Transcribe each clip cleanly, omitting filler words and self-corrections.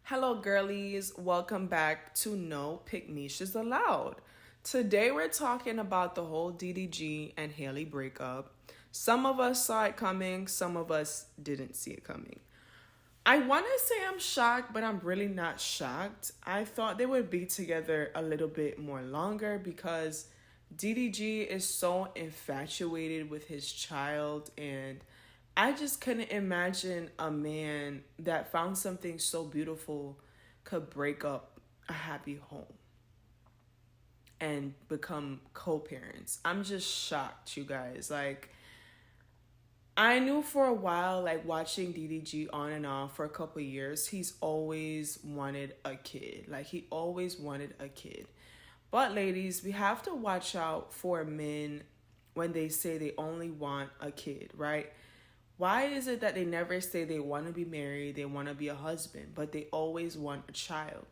Hello, girlies. Welcome back to No Picniches Allowed. Today, we're talking about the whole DDG and Halle breakup. Some of us saw it coming, some of us didn't see it coming. I want to say I'm shocked, but I'm really not shocked. I thought they would be together a little bit more longer because DDG is so infatuated with his child, and I just couldn't imagine a man that found something so beautiful could break up a happy home and become co-parents. I'm just shocked, you guys. I knew for a while, watching DDG on and off for a couple of years, he's always wanted a kid. He always wanted a kid. But ladies, we have to watch out for men when they say they only want a kid, right? Why is it that they never say they want to be married, they want to be a husband, but they always want a child?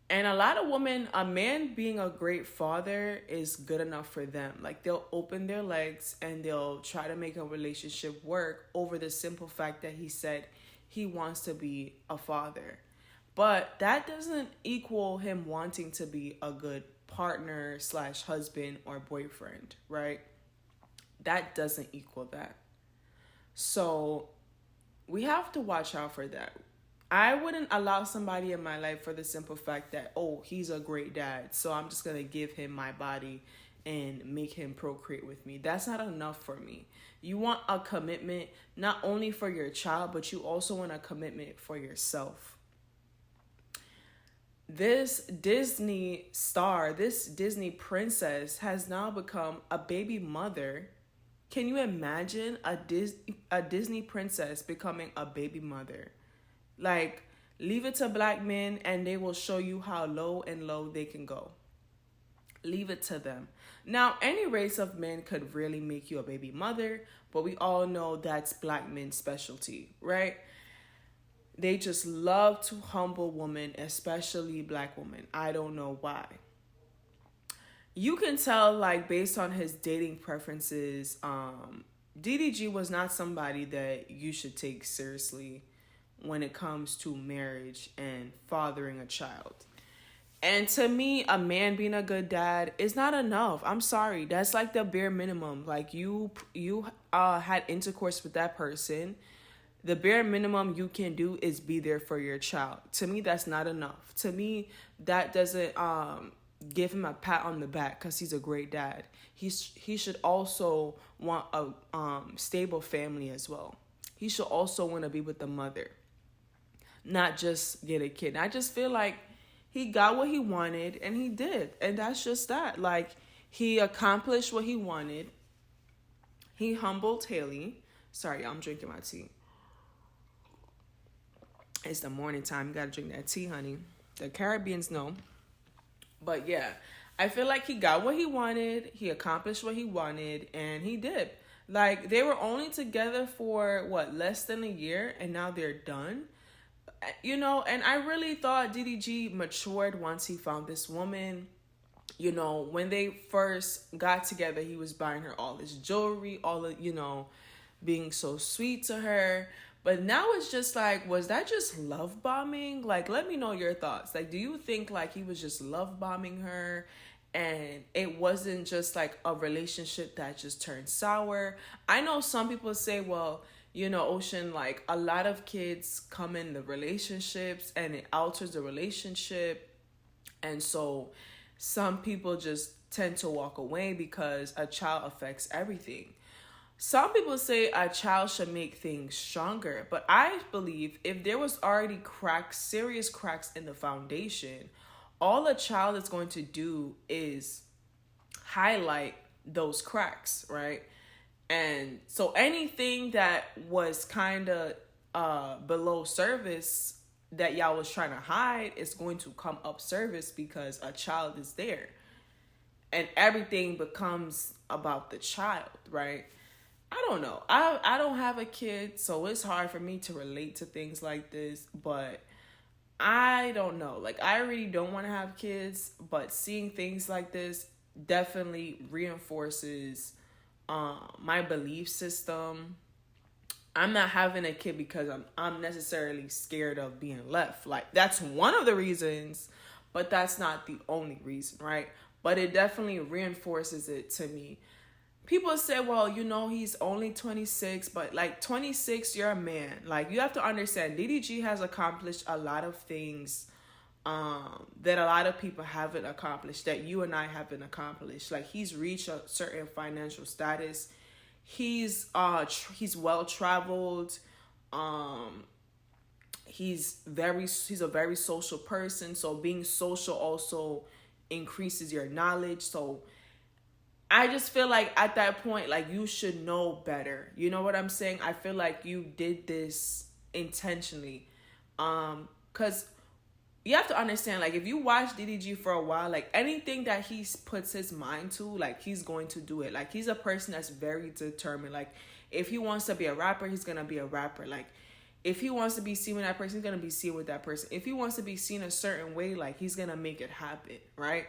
And a lot of women, a man being a great father is good enough for them. They'll open their legs and they'll try to make a relationship work over the simple fact that he said he wants to be a father. But that doesn't equal him wanting to be a good partner / husband or boyfriend, right? That doesn't equal that. So we have to watch out for that. I wouldn't allow somebody in my life for the simple fact that, oh, he's a great dad, so I'm just going to give him my body and make him procreate with me. That's not enough for me. You want a commitment not only for your child, but you also want a commitment for yourself. This Disney star, this Disney princess has now become a baby mother. Can you imagine a Disney princess becoming a baby mother? Leave it to black men and they will show you how low and low they can go. Leave it to them. Now, any race of men could really make you a baby mother, but we all know that's black men's specialty, right? They just love to humble women, especially black women. I don't know why. You can tell, based on his dating preferences, DDG was not somebody that you should take seriously when it comes to marriage and fathering a child. And to me, a man being a good dad is not enough. I'm sorry. That's the bare minimum. You had intercourse with that person. The bare minimum you can do is be there for your child. To me, that's not enough. To me, that doesn't give him a pat on the back because he's a great dad. He should also want a stable family as well. He should also want to be with the mother, not just get a kid. I just feel like he got what he wanted and he did. And that's just that. He accomplished what he wanted. He humbled Halle. Sorry, I'm drinking my tea. It's the morning time. You gotta drink that tea, honey. The Caribbeans know. But yeah, I feel like he got what he wanted. He accomplished what he wanted. And he did. They were only together for, less than a year. And now they're done. And I really thought DDG matured once he found this woman. When they first got together, he was buying her all this jewelry, being so sweet to her. But now it's just was that just love bombing? Let me know your thoughts. Do you think he was just love bombing her and it wasn't just a relationship that just turned sour? I know some people say, well, Ocean, a lot of kids come in the relationships and it alters the relationship. And so some people just tend to walk away because a child affects everything. Some people say a child should make things stronger, but I believe if there was already serious cracks in the foundation, all a child is going to do is highlight those cracks, right? And so anything that was kind of below surface that y'all was trying to hide is going to come up surface because a child is there. And everything becomes about the child, right? I don't know. I don't have a kid, so it's hard for me to relate to things like this, but I don't know. I really don't want to have kids, but seeing things like this definitely reinforces my belief system I'm not having a kid because I'm necessarily scared of being left. Like, that's one of the reasons, but that's not the only reason, right? But it definitely reinforces it to me. People say, well, you know, he's only 26, but like 26, you're a man. Like, you have to understand, DDG has accomplished a lot of things that a lot of people haven't accomplished, that you and I haven't accomplished. Like, he's reached a certain financial status. He's well traveled. He's a very social person. So being social also increases your knowledge. So I just feel like at that point, like, you should know better. You know what I'm saying? I feel like you did this intentionally. Cause you have to understand, like, if you watch DDG for a while, like, anything that he puts his mind to, like, he's going to do it. Like, he's a person that's very determined. Like, if he wants to be a rapper, he's gonna be a rapper. Like, if he wants to be seen with that person, he's gonna be seen with that person. If he wants to be seen a certain way, like, he's gonna make it happen, right?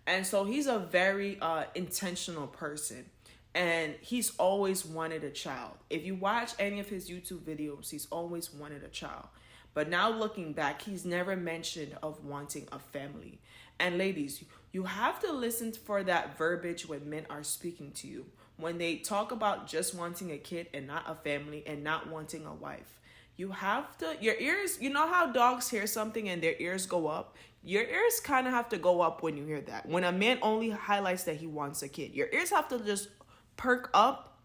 And so he's a very intentional person. And he's always wanted a child. If you watch any of his YouTube videos, he's always wanted a child. But now looking back, he's never mentioned of wanting a family. And ladies, you have to listen for that verbiage when men are speaking to you. When they talk about just wanting a kid and not a family and not wanting a wife. You have to, your ears, you know how dogs hear something and their ears go up? Your ears kind of have to go up when you hear that. When a man only highlights that he wants a kid, your ears have to just perk up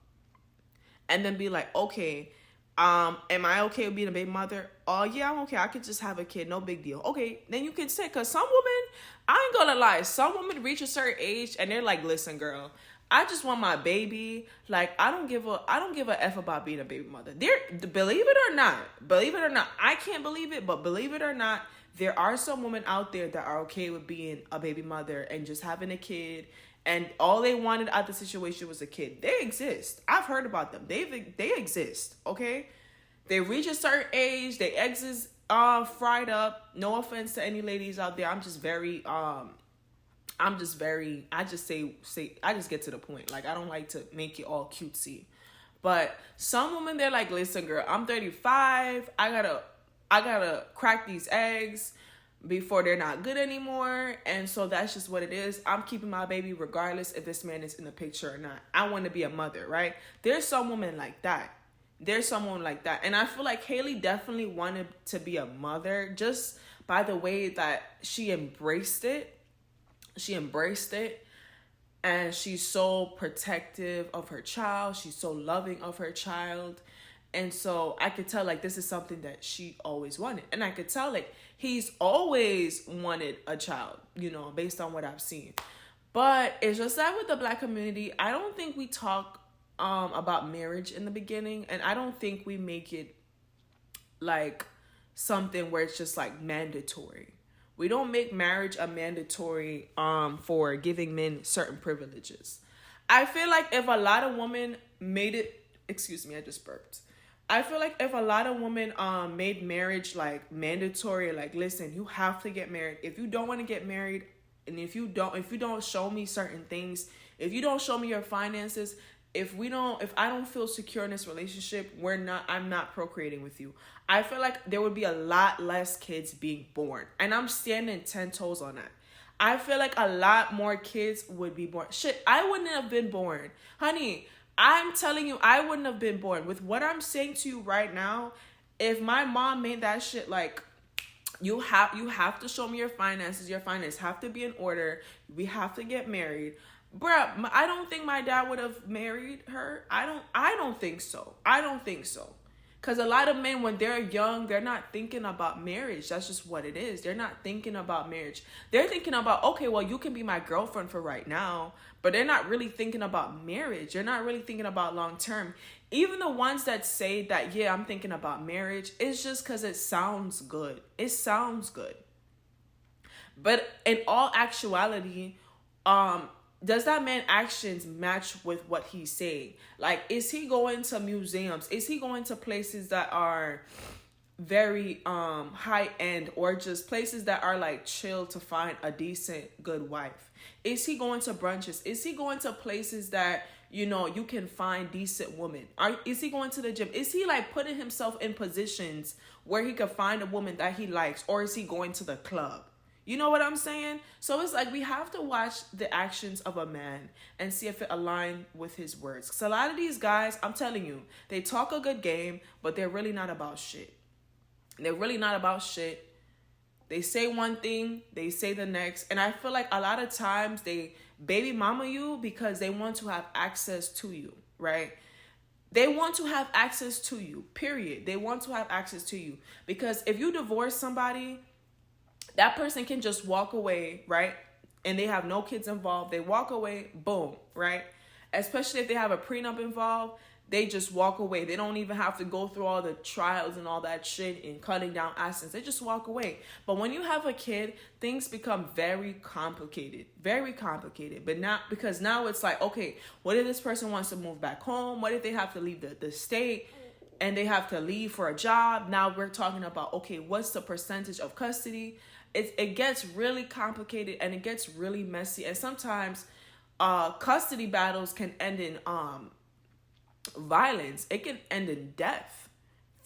and then be like, okay, am I okay with being a baby mother? Oh, yeah, I'm okay. I could just have a kid. No big deal. Okay, then you can say, because some women, I ain't gonna lie, some women reach a certain age and they're like, listen, girl, I just want my baby. Like, I don't give a F about being a baby mother. Believe it or not, I can't believe it, but believe it or not, there are some women out there that are okay with being a baby mother and just having a kid. And all they wanted out of the situation was a kid. They exist. I've heard about them. They exist, okay? They reach a certain age. They exist fried up. No offense to any ladies out there. I just get to the point. Like, I don't like to make it all cutesy. But some women, they're like, listen, girl, I'm 35. I gotta crack these eggs before they're not good anymore. And so that's just what it is. I'm keeping my baby regardless if this man is in the picture or not. I want to be a mother, right? There's some women like that. And I feel like Halle definitely wanted to be a mother just by the way that she embraced it. And she's so protective of her child. She's so loving of her child. And so I could tell, like, this is something that she always wanted. And I could tell, like, he's always wanted a child, you know, based on what I've seen. But it's just that with the Black community, I don't think we talk about marriage in the beginning. And I don't think we make it, like, something where it's just, like, mandatory. We don't make marriage a mandatory for giving men certain privileges. I feel like if a lot of women made it, excuse me, I just burped. I feel like if a lot of women made marriage like mandatory, like, listen, you have to get married. If you don't want to get married, and if you don't show me certain things, if you don't show me your finances, if I don't feel secure in this relationship, I'm not procreating with you. I feel like there would be a lot less kids being born. And I'm standing 10 toes on that. I feel like a lot more kids would be born. Shit, I wouldn't have been born. Honey, I'm telling you, I wouldn't have been born. With what I'm saying to you right now, if my mom made that shit like, you have to show me your finances. Your finances have to be in order. We have to get married. Bruh, I don't think my dad would have married her. I don't think so. Because a lot of men, when they're young, they're not thinking about marriage. That's just what it is. They're not thinking about marriage. They're thinking about, okay, well, you can be my girlfriend for right now. But they're not really thinking about marriage. They're not really thinking about long term. Even the ones that say that, yeah, I'm thinking about marriage, it's just because it sounds good. It sounds good. But in all actuality, does that man's actions match with what he's saying? Like, is he going to museums? Is he going to places that are very high end, or just places that are like chill to find a decent, good wife? Is he going to brunches? Is he going to places that you know, you can find decent women? Is he going to the gym? Is he like putting himself in positions where he could find a woman that he likes? Or is he going to the club? You know what I'm saying? So it's like we have to watch the actions of a man and see if it aligns with his words. Because a lot of these guys, I'm telling you, they talk a good game, but they're really not about shit. They're really not about shit. They say one thing, they say the next. And I feel like a lot of times they baby mama you because they want to have access to you, right? They want to have access to you, period. They want to have access to you. Because if you divorce somebody, that person can just walk away, right? And they have no kids involved. They walk away, boom, right? Especially if they have a prenup involved, they just walk away. They don't even have to go through all the trials and all that shit and cutting down assets. They just walk away. But when you have a kid, things become very complicated. Very complicated. But now, because now it's like, okay, what if this person wants to move back home? What if they have to leave the state and they have to leave for a job? Now we're talking about, okay, what's the percentage of custody? It gets really complicated and it gets really messy. And sometimes custody battles can end in violence. It can end in death,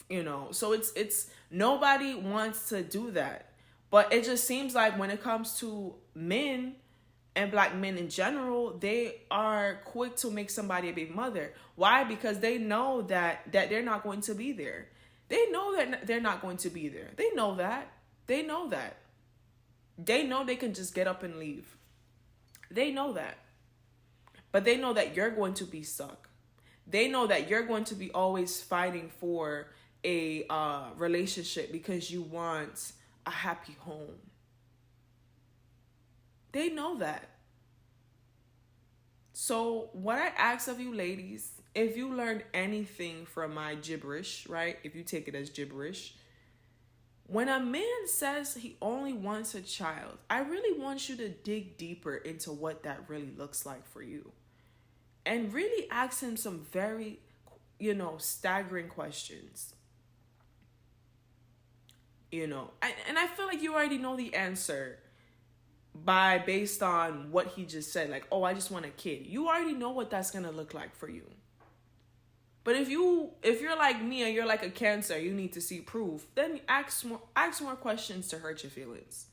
you know. So it's nobody wants to do that. But it just seems like when it comes to men and black men in general, they are quick to make somebody a baby mother. Why? Because they know that they're not going to be there. They know that they're not going to be there. They know that. They know that. They know they can just get up and leave. They know that. But they know that you're going to be stuck. They know that you're going to be always fighting for a relationship because you want a happy home. They know that. So what I ask of you ladies, if you learned anything from my gibberish, right? If you take it as gibberish, when a man says he only wants a child, I really want you to dig deeper into what that really looks like for you. And really ask him some very, you know, staggering questions. You know, and I feel like you already know the answer based on what he just said. Like, oh, I just want a kid. You already know what that's going to look like for you. But if you're like me and you're like a Cancer, you need to see proof, then ask more questions to hurt your feelings.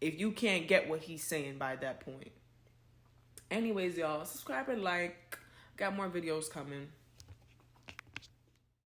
If you can't get what he's saying by that point. Anyways, y'all, subscribe and like. Got more videos coming.